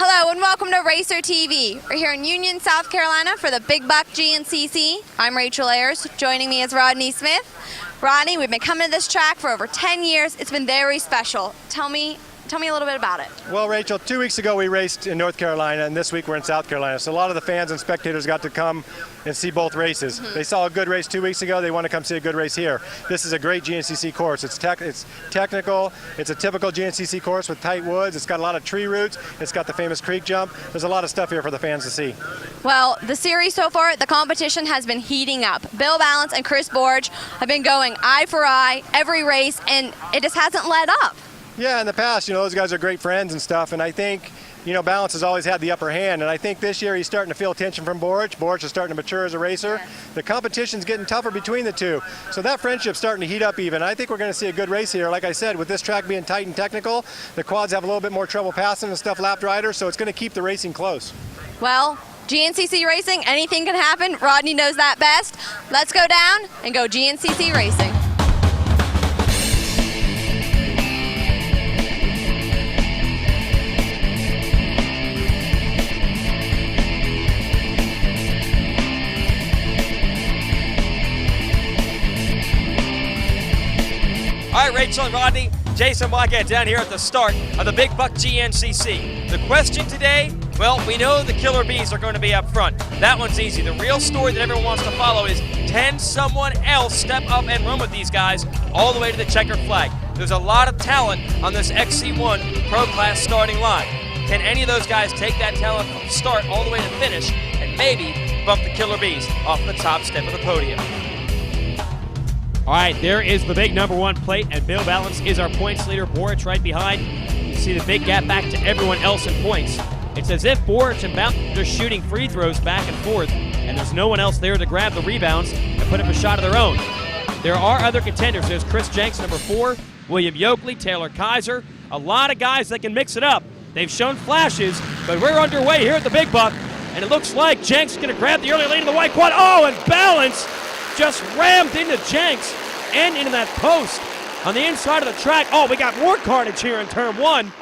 Hello and welcome to Racer TV. We're here in Union, South Carolina for the Big Buck GNCC. I'm Rachel Ayers. Joining me is Rodney Smith. Rodney, we've been coming to this track for over 10 years. It's been very special. Tell me a little bit about it. Well, Rachel, 2 weeks ago we raced in North Carolina, and this week we're in South Carolina. So a lot of the fans and spectators got to come and see both races. They saw a good race 2 weeks ago. They want to come see a good race here. This is a great GNCC course. It's technical. It's a typical GNCC course with tight woods. It's got a lot of tree roots. It's got the famous creek jump. There's a lot of stuff here for the fans to see. Well, the series so far, the competition has been heating up. Bill Balance and Chris Borge have been going eye for eye every race, and it just hasn't let up. Yeah, in the past, those guys are great friends and stuff, and I think, Balance has always had the upper hand, and I think this year he's starting to feel tension from Borge. Borge is starting to mature as a racer. Yeah. The competition's getting tougher between the two, so that friendship's starting to heat up even. I think we're going to see a good race here. Like I said, with this track being tight and technical, the quads have a little bit more trouble passing and stuff lapped riders, so it's going to keep the racing close. Well, GNCC racing, anything can happen. Rodney knows that best. Let's go down and go GNCC racing. All right, Rachel and Rodney, Jason Wygant down here at the start of the Big Buck GNCC. The question today, well, we know the Killer Bees are going to be up front. That one's easy. The real story that everyone wants to follow is, can someone else step up and run with these guys all the way to the checkered flag? There's a lot of talent on this XC1 Pro Class starting line. Can any of those guys take that talent from start all the way to finish and maybe bump the Killer Bees off the top step of the podium? All right, there is the big #1 plate, and Bill Balance is our points leader. Borich right behind. You see the big gap back to everyone else in points. It's as if Borich and Balance are just shooting free throws back and forth, and there's no one else there to grab the rebounds and put up a shot of their own. There are other contenders. There's Chris Jenks, #4, William Yoakley, Taylor Kaiser, a lot of guys that can mix it up. They've shown flashes, but we're underway here at the Big Buck, and it looks like Jenks is going to grab the early lead in the white quad. Oh, and Balance just rammed into Jenks and into that post on the inside of the track. Oh, we got more carnage here in turn 1.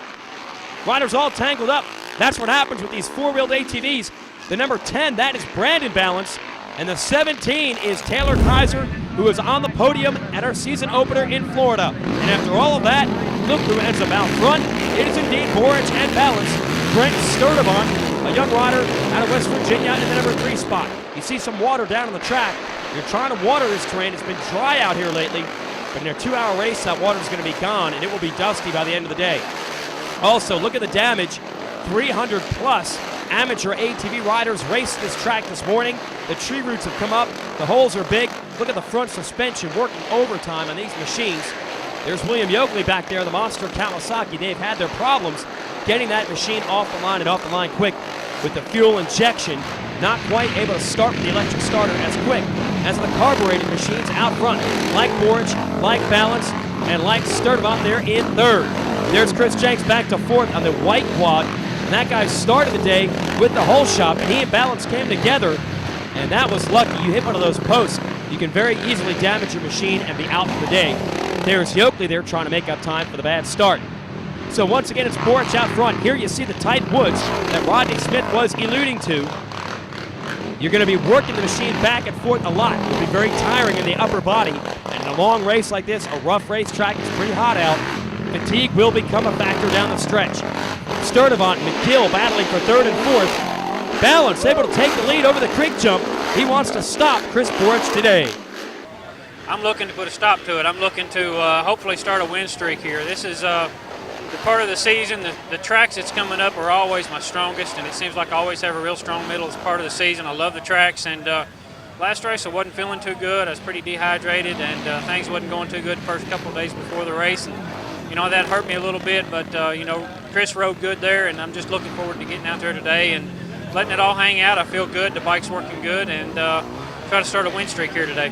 Riders all tangled up. That's what happens with these four-wheeled ATVs. The #10, that is Brandon Balance. And the 17 is Taylor Kaiser, who was on the podium at our season opener in Florida. And after all of that, look who ends up out front. It is indeed Borich and Balance. Brent Sturdivant, a young rider out of West Virginia in the #3 spot. You see some water down on the track. You're trying to water this terrain. It's been dry out here lately, but in a 2-hour race, that water is going to be gone, and it will be dusty by the end of the day. Also, look at the damage. 300-plus amateur ATV riders raced this track this morning. The tree roots have come up. The holes are big. Look at the front suspension working overtime on these machines. There's William Yoakley back there, the monster Kawasaki. They've had their problems getting that machine off the line and off the line quick with the fuel injection. Not quite able to start with the electric starter as quick as the carbureted machines out front, like Borich, like Balance, and like Sturdivant there in 3rd. There's Chris Jenks back to 4th on the white quad, and that guy started the day with the hole shop, and he and Balance came together, and that was lucky. You hit one of those posts, you can very easily damage your machine and be out for the day. There's Yoakley there trying to make up time for the bad start. So once again, it's Borich out front. Here you see the tight woods that Rodney Smith was alluding to. You're going to be working the machine back and forth a lot. It'll be very tiring in the upper body. And in a long race like this, a rough racetrack, it's pretty hot out. Fatigue will become a factor down the stretch. Sturdivant and McKill battling for 3rd and 4th. Balance able to take the lead over the creek jump. He wants to stop Chris Borich today. I'm looking to put a stop to it. I'm looking to hopefully start a win streak here. This is the part of the season. The tracks that's coming up are always my strongest, and it seems like I always have a real strong middle as part of the season. I love the tracks, and last race I wasn't feeling too good. I was pretty dehydrated, and things wasn't going too good the first couple of days before the race, and that hurt me a little bit, but Chris rode good there, and I'm just looking forward to getting out there today and letting it all hang out. I feel good, the bike's working good, and try to start a win streak here today.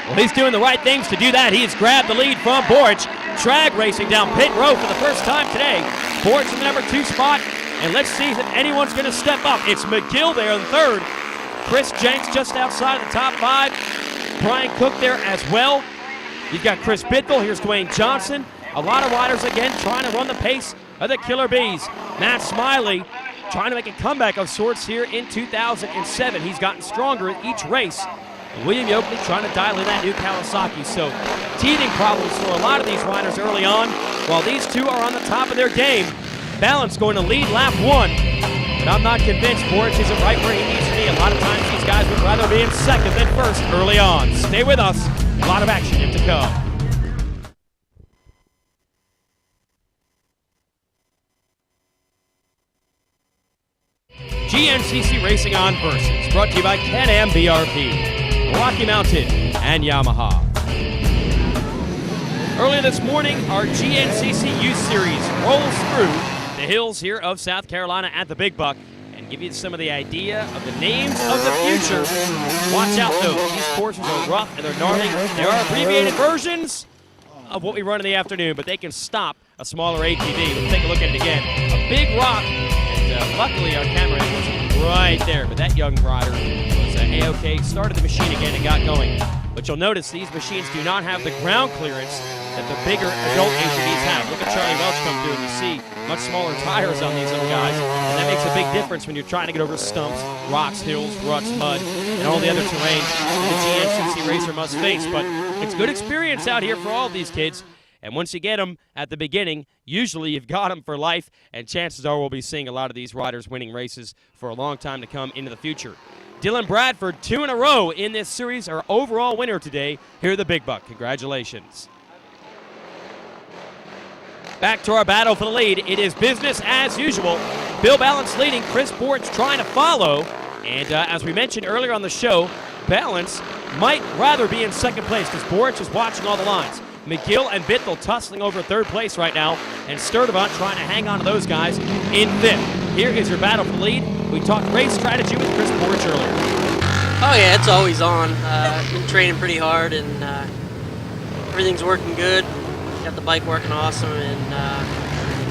Well, he's doing the right things to do that. He has grabbed the lead from Borich. Drag racing down pit road for the first time today. Borich in the #2 spot, and let's see if anyone's going to step up. It's McGill there in 3rd. Chris Jenks just outside of the top 5. Brian Cook there as well. You've got Chris Bithell. Here's Dwayne Johnson. A lot of riders, again, trying to run the pace of the Killer Bees. Matt Smiley trying to make a comeback of sorts here in 2007. He's gotten stronger at each race. And William Yoakley trying to dial in that new Kawasaki. So teething problems for a lot of these riders early on, while these two are on the top of their game. Balance going to lead lap 1. But I'm not convinced Boric isn't right where he needs to be. A lot of times these guys would rather be in second than first early on. Stay with us. A lot of action yet to come. GNCC Racing on Versus, brought to you by Can-Am BRP, Rocky Mountain, and Yamaha. Earlier this morning, our GNCC Youth Series rolls through the hills here of South Carolina at the Big Buck and give you some of the idea of the names of the future. Watch out though, these courses are rough and they're gnarly. There are abbreviated versions of what we run in the afternoon, but they can stop a smaller ATV. We'll take a look at it again. A big rock, and luckily our camera was right there, but that young rider was A-OK, started the machine again and got going. But you'll notice these machines do not have the ground clearance that the bigger adult ATVs have. Look at Charlie Welch come through and you see much smaller tires on these little guys. And that makes a big difference when you're trying to get over stumps, rocks, hills, ruts, mud, and all the other terrain that a GNCC racer must face. But it's good experience out here for all of these kids. And once you get them at the beginning, usually you've got them for life, and chances are we'll be seeing a lot of these riders winning races for a long time to come into the future. Dylan Bradford, 2 in a row in this series, our overall winner today here at the Big Buck. Congratulations. Back to our battle for the lead. It is business as usual. Bill Balance leading, Chris Boric trying to follow. And as we mentioned earlier on the show, Balance might rather be in second place because Boric is watching all the lines. McGill and Bittel tussling over third place right now, and Sturdivant trying to hang on to those guys in fifth. Here is your battle for the lead. We talked race strategy with Chris Boric earlier. Oh yeah, it's always on. Been training pretty hard, and everything's working good. Got the bike working awesome, and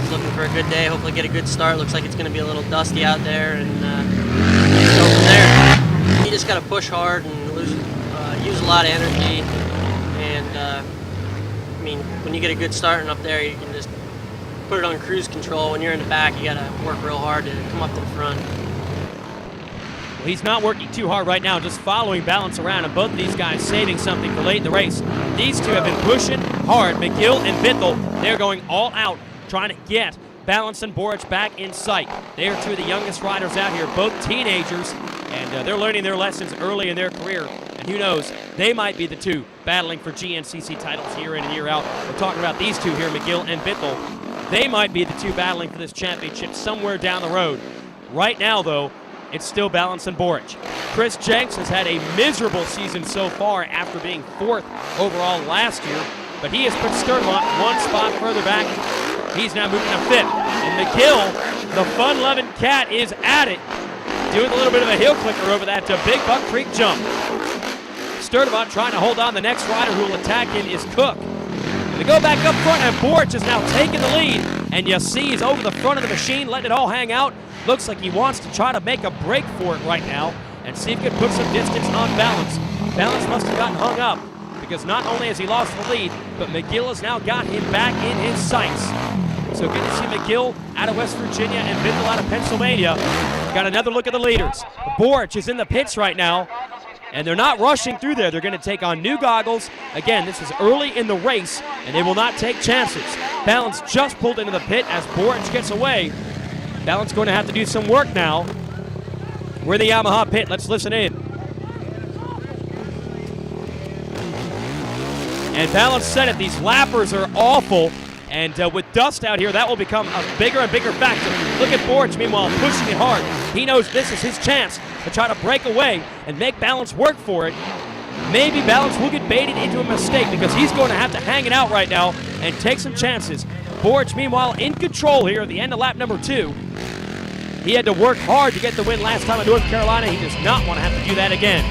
just looking for a good day. Hopefully get a good start. Looks like it's going to be a little dusty out there, and go from there. You just got to push hard and use a lot of energy, and I mean, when you get a good start and up there, you can just put it on cruise control. When you're in the back, you got to work real hard to come up to the front. Well, he's not working too hard right now, just following Balance around, and both of these guys saving something for late in the race. These two have been pushing hard. McGill and Bittel, they're going all out, trying to get Balance and Boric back in sight. They are two of the youngest riders out here, both teenagers, and they're learning their lessons early in their career. And who knows, they might be the two battling for GNCC titles year in and year out. We're talking about these two here, McGill and Bittel. They might be the two battling for this championship somewhere down the road. Right now, though, it's still Balance and Boric. Chris Jenks has had a miserable season so far after being 4th overall last year, but he has put Sturdivant one spot further back. He's now moving to 5th. And McGill, the fun-loving cat, is at it, doing a little bit of a heel clicker over that Big Buck Creek jump. Sturdivant trying to hold on. The next rider who will attack him is Cook. They go back up front, and Boric is now taking the lead. And you see he's over the front of the machine, letting it all hang out. Looks like he wants to try to make a break for it right now and see if he can put some distance on Balance. Balance must have gotten hung up because not only has he lost the lead, but McGill has now got him back in his sights. So good to see McGill out of West Virginia and Bittel out of Pennsylvania. Got another look at the leaders. Boric is in the pits right now, and they're not rushing through there. They're going to take on new goggles. Again, this is early in the race, and they will not take chances. Balance just pulled into the pit as Boric gets away. Balance going to have to do some work now. We're in the Yamaha pit. Let's listen in. And Balance said it. These lappers are awful. And with dust out here, that will become a bigger and bigger factor. Look at Boric, meanwhile, pushing it hard. He knows this is his chance to try to break away and make Balance work for it. Maybe Balance will get baited into a mistake because he's going to have to hang it out right now and take some chances. Boric, meanwhile, in control here at the end of lap number 2. He had to work hard to get the win last time in North Carolina. He does not want to have to do that again.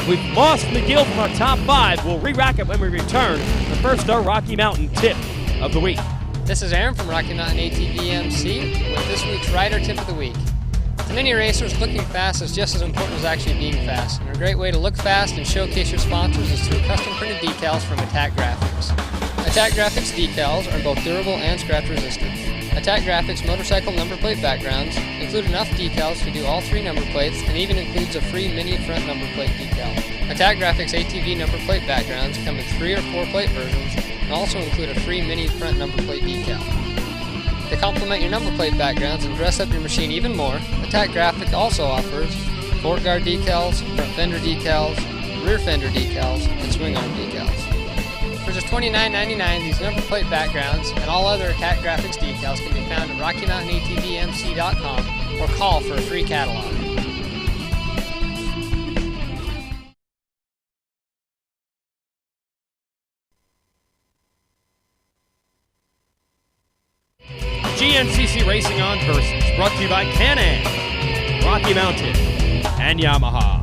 We've lost McGill from our top 5. We'll re-rack it when we return. The first, our Rocky Mountain tip of the week. This is Aaron from Rocky Mountain ATV MC with this week's Rider Tip of the Week. To many racers, looking fast is just as important as actually being fast. And a great way to look fast and showcase your sponsors is through custom printed decals from Attack Graphics. Attack Graphics decals are both durable and scratch resistant. Attack Graphics motorcycle number plate backgrounds include enough decals to do all 3 number plates and even includes a free mini front number plate decal. Attack Graphics ATV number plate backgrounds come in 3 or 4 plate versions and also include a free mini front number plate decal. To complement your number plate backgrounds and dress up your machine even more, Attack Graphics also offers fork guard decals, front fender decals, rear fender decals, and swing arm decals. For just $29.99, these number plate backgrounds and all other Attack Graphics decals can be found at RockyMountainATVMC.com or call for a free catalog. GNCC Racing on Versus, brought to you by Can-Am, Rocky Mountain, and Yamaha.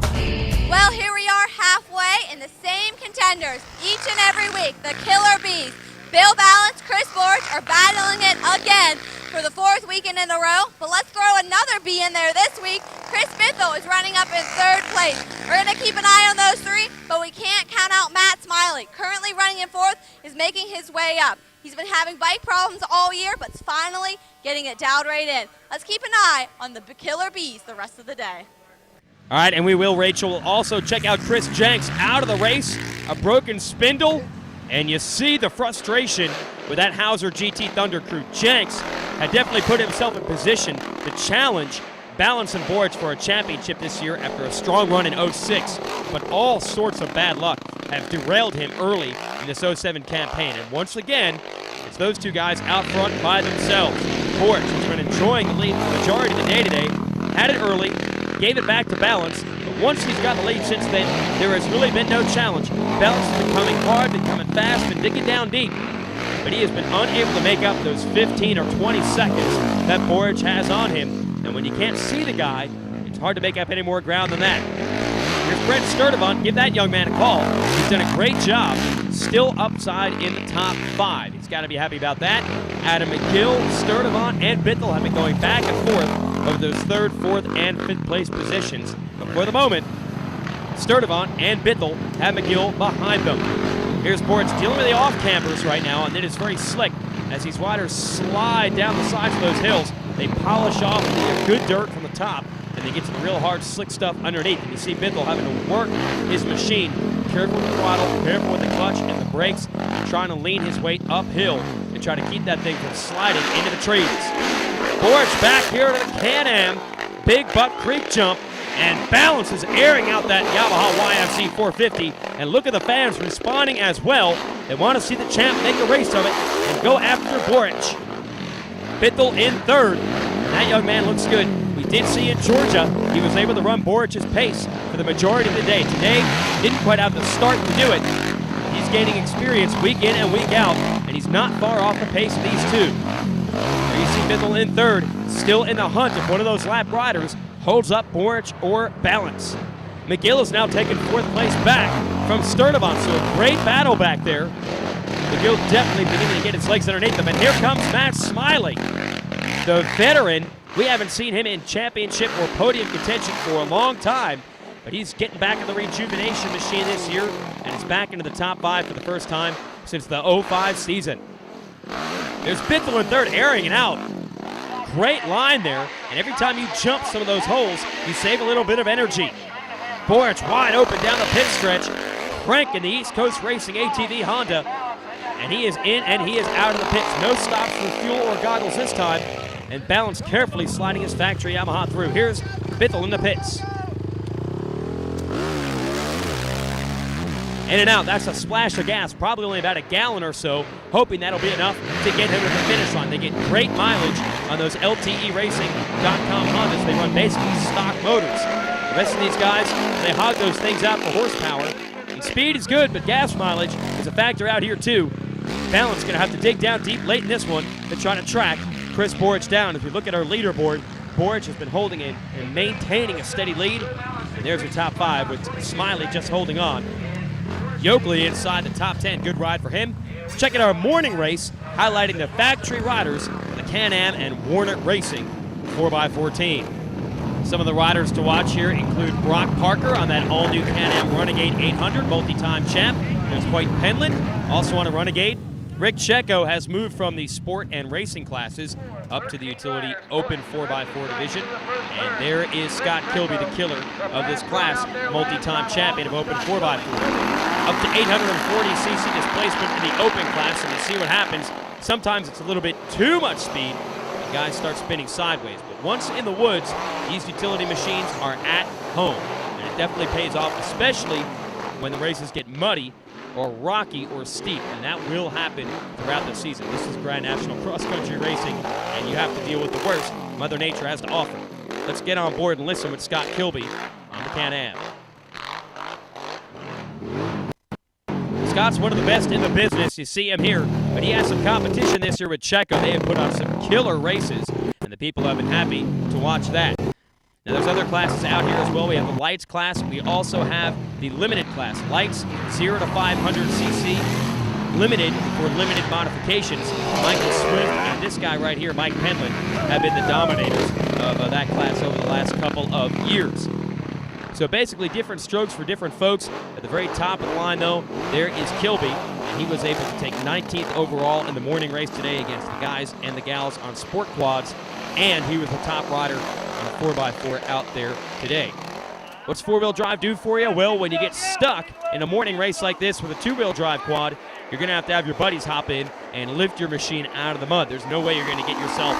Well, here we are halfway, and the same contenders each and every week, the Killer Bees. Bill Balance, Chris Borch are battling it again for the 4th weekend in a row. But let's throw another bee in there this week. Chris Bithell is running up in 3rd place. We're going to keep an eye on those 3, but we can't count out Matt Smiley. Currently running in 4th, is making his way up. He's been having bike problems all year, but finally getting it dialed right in. Let's keep an eye on the Killer Bees the rest of the day. All right, and we will, Rachel. We'll also check out Chris Jenks out of the race, a broken spindle, and you see the frustration with that Hauser GT Thunder crew. Jenks had definitely put himself in position to challenge Balance and Borch for a championship this year after a strong run in 06, but all sorts of bad luck have derailed him early in this 07 campaign. And once again, it's those 2 guys out front by themselves. Borch has been enjoying the lead for the majority of the day today, had it early, gave it back to Balance, but once he's got the lead since then, there has really been no challenge. Balance has been coming hard, been coming fast, been digging down deep, but he has been unable to make up those 15 or 20 seconds that Borch has on him. And when you can't see the guy, it's hard to make up any more ground than that. Here's Brent Sturdivant. Give that young man a call. He's done a great job. Still upside in the top 5. He's got to be happy about that. Adam McGill, Sturdivant, and Bithell have been going back and forth over those 3rd, 4th, and 5th place positions. But for the moment, Sturdivant and Bithell have McGill behind them. Here's Borch dealing with the off-campers right now, and it is very slick as these riders slide down the sides of those hills. They polish off the good dirt from the top, and they get to the real hard, slick stuff underneath. And you see Bithell having to work his machine, careful with the throttle, careful with the clutch and the brakes, trying to lean his weight uphill and try to keep that thing from sliding into the trees. Borch back here to the Can-Am, Big Buck Creek jump, and Balance is airing out that Yamaha YFC 450. And look at the fans responding as well. They want to see the champ make a race of it and go after Borch. Bithell in 3rd. That young man looks good. We did see in Georgia, he was able to run Borch's pace for the majority of the day. Today, didn't quite have the start to do it. He's gaining experience week in and week out, and he's not far off the pace of these 2. There you see Bithell in 3rd, still in the hunt if one of those lap riders holds up Borch or Balance. McGill is now taking 4th place back from Sturdivant, so a great battle back there. McGill definitely beginning to get his legs underneath him, and here comes Matt Smiley, the veteran. We haven't seen him in championship or podium contention for a long time, but he's getting back in the rejuvenation machine this year, and is back into the top 5 for the first time since the 05 season. There's Bithell in 3rd, airing it out. Great line there, and every time you jump some of those holes, you save a little bit of energy. Borch wide open down the pit stretch, cranking the East Coast Racing ATV Honda, and he is in and he is out of the pits. No stops for fuel or goggles this time, and Balance carefully sliding his factory Yamaha through. Here's Bithell in the pits. In and out, that's a splash of gas, probably only about a gallon or so, hoping that'll be enough to get him to the finish line. They get great mileage on those LTERacing.com Hondas. They run basically stock motors. The rest of these guys, they hog those things out for horsepower. And speed is good, but gas mileage is a factor out here too. Balance going to have to dig down deep late in this one to try to track Chris Borch down. If you look at our leaderboard, Borch has been holding it and maintaining a steady lead. And there's your top 5 with Smiley just holding on. Yoakley inside the top 10. Good ride for him. Let's check out our morning race, highlighting the factory riders, the Can-Am and Warner Racing 4x14. Some of the riders to watch here include Brock Parker on that all-new Can-Am Renegade 800, multi-time champ. There's White Penland, also on a Renegade. Rick Checo has moved from the sport and racing classes up to the utility open 4x4 division. And there is Scott Kilby, the killer of this class, multi-time champion of open 4x4. Up to 840cc displacement in the open class, and you see what happens. Sometimes it's a little bit too much speed, and guys start spinning sideways. But once in the woods, these utility machines are at home. And it definitely pays off, especially when the races get muddy or rocky or steep, and that will happen throughout the season. This is Grand National Cross Country Racing, and you have to deal with the worst Mother Nature has to offer. Let's get on board and listen with Scott Kilby on the Can-Am. Scott's one of the best in the business. You see him here, but he has some competition this year with Checo. They have put on some killer races, and the people have been happy to watch that. Now there's other classes out here as well. We have the lights class. We also have the limited class. Lights 0 to 500cc, limited for limited modifications. Michael Swift and this guy right here, Mike Penland, have been the dominators of that class over the last couple of years. So basically different strokes for different folks. At the very top of the line though, there is Kilby. And he was able to take 19th overall in the morning race today against the guys and the gals on sport quads. And he was the top rider on a 4x4 out there today. What's four-wheel drive do for you? Well, when you get stuck in a morning race like this with a two-wheel drive quad, you're going to have your buddies hop in and lift your machine out of the mud. There's no way you're going to get yourself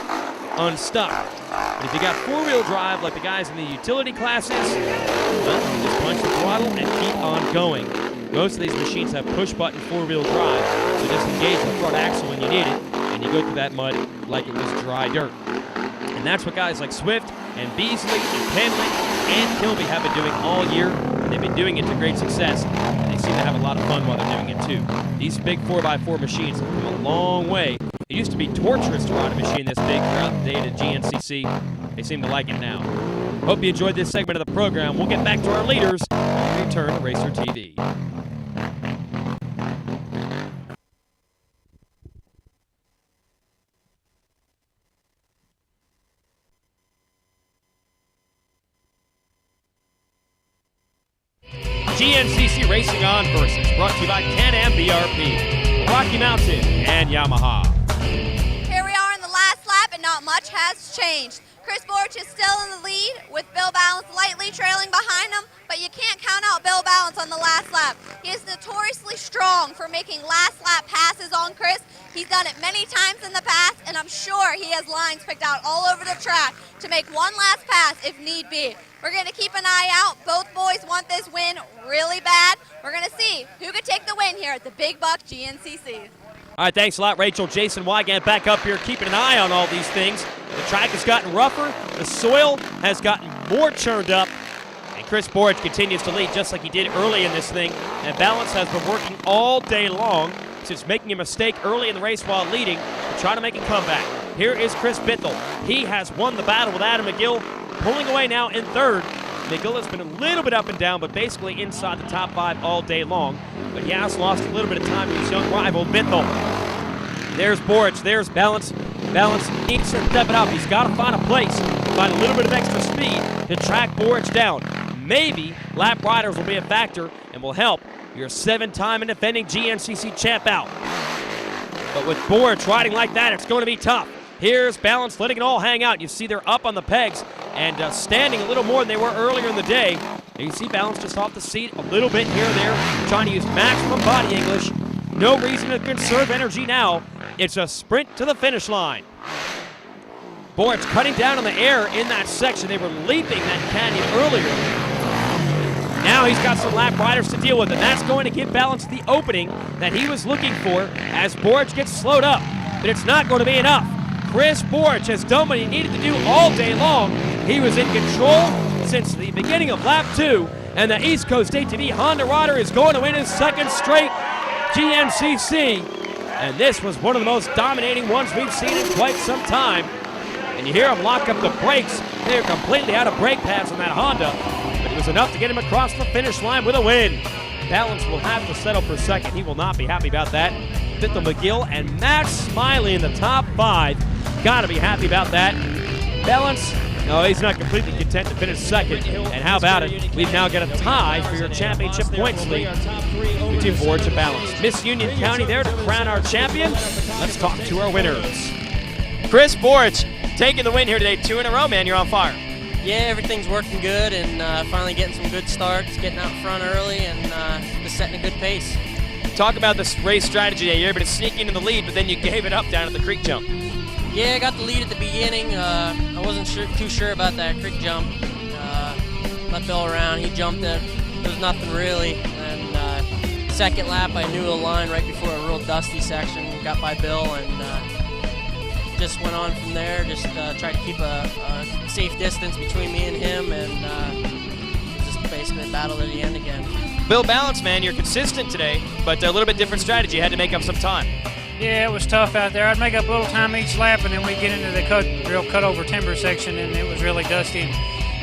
unstuck. But if you got four-wheel drive like the guys in the utility classes, well, you just punch the throttle and keep on going. Most of these machines have push-button four-wheel drive, so just engage the front axle when you need it, and you go through that mud like it was dry dirt. And that's what guys like Swift and Beasley and Penley and Kilby have been doing all year, and they've been doing it to great success, and they seem to have a lot of fun while they're doing it too. These big 4x4 machines have come a long way. It used to be torturous to ride a machine this big throughout the day at GNCC. They seem to like it now. Hope you enjoyed this segment of the program. We'll get back to our leaders when we return to Racer TV. GNCC Racing On Versus, brought to you by Can-Am BRP, Rocky Mountain, and Yamaha. Here we are in the last lap, and not much has changed. Chris Borch is still in the lead, with Bill Balance lightly trailing behind him, but you can't count out Bill Balance on the last lap. He is notoriously strong for making last lap passes on Chris. He's done it many times in the past, and I'm sure he has lines picked out all over the track to make one last pass if need be. We're going to keep an eye out. Both boys want this win really bad. We're going to see who could take the win here at the Big Buck GNCC. All right, thanks a lot, Rachel. Jason Wygant back up here keeping an eye on all these things. The track has gotten rougher. The soil has gotten more churned up. And Chris Borch continues to lead just like he did early in this thing. And Balance has been working all day long since making a mistake early in the race while leading to try to make a comeback. Here is Chris Bittel. He has won the battle with Adam McGill, pulling away now in third. McGill has been a little bit up and down, but basically inside the top 5 all day long. But he has lost a little bit of time to his young rival, Bittel. There's Borch, there's Balance. Balance needs to step it up. He's got to find a place, find a little bit of extra speed to track Borch down. Maybe lap riders will be a factor and will help your 7-time and defending GNCC champ out. But with Borch riding like that, it's going to be tough. Here's Balance letting it all hang out. You see they're up on the pegs and standing a little more than they were earlier in the day. And you see Balance just off the seat a little bit here and there, trying to use maximum body English. No reason to conserve energy now. It's a sprint to the finish line. Borch cutting down on the air in that section. They were leaping that canyon earlier. Now he's got some lap riders to deal with, and that's going to give Balance the opening that he was looking for as Borch gets slowed up. But it's not going to be enough. Chris Borch has done what he needed to do all day long. He was in control since the beginning of lap 2, and the East Coast ATV Honda rider is going to win his second straight GNCC. And this was one of the most dominating ones we've seen in quite some time. And you hear him lock up the brakes. They're completely out of brake pads on that Honda, but it was enough to get him across the finish line with a win. Balance will have to settle for second. He will not be happy about that. Bittel McGill and Matt Smiley in the top 5. Got to be happy about that. Balance No, he's not completely content to finish second. And how about it? We've now got a tie for your championship points lead between Boards and Balance. Miss Union County there to crown our champion. Let's talk to our winners. Chris Borich taking the win here today. 2 in a row, man. You're on fire. Yeah, everything's working good, and finally getting some good starts, getting out front early, and just setting a good pace. Talk about this race strategy today. You're able to sneak into the lead, but then you gave it up down at the creek jump. Yeah, I got the lead at the beginning. I wasn't too sure about that creek jump. Let Bill around, he jumped it. There was nothing really. And second lap, I knew a line right before a real dusty section. Got by Bill and just went on from there. Just tried to keep a safe distance between me and him, and just basically battled at the end again. Bill Balance, man, you're consistent today, but a little bit different strategy. You had to make up some time. Yeah, it was tough out there. I'd make up a little time each lap, and then we'd get into the real cut over timber section, and it was really dusty. And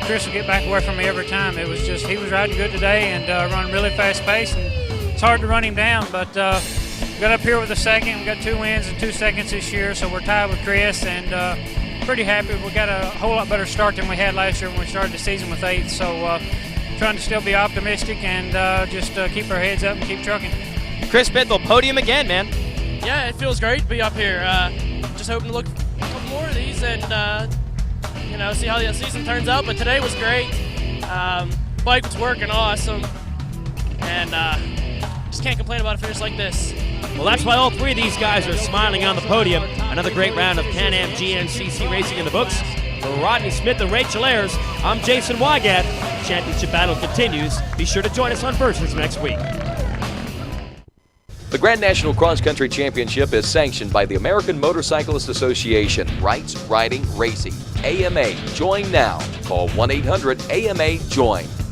Chris would get back away from me every time. It was just, he was riding good today and running really fast pace, and it's hard to run him down, but we got up here with a second. We got 2 wins and 2 seconds this year, so we're tied with Chris, and pretty happy. We got a whole lot better start than we had last year when we started the season with 8th, so trying to still be optimistic and just keep our heads up and keep trucking. Chris Bithell, podium again, man. Yeah, it feels great to be up here. Just hoping to look a couple more of these and see how the season turns out. But today was great. Bike was working awesome, and just can't complain about a finish like this. Well, that's why all 3 of these guys are smiling on the podium. Another great round of Can-Am GNCC racing in the books. For Rodney Smith and Rachel Ayers, I'm Jason Wygant. Championship battle continues. Be sure to join us on Versus next week. The Grand National Cross Country Championship is sanctioned by the American Motorcyclist Association. Rights, Riding, Racing. AMA. Join now. Call 1-800-AMA-JOIN.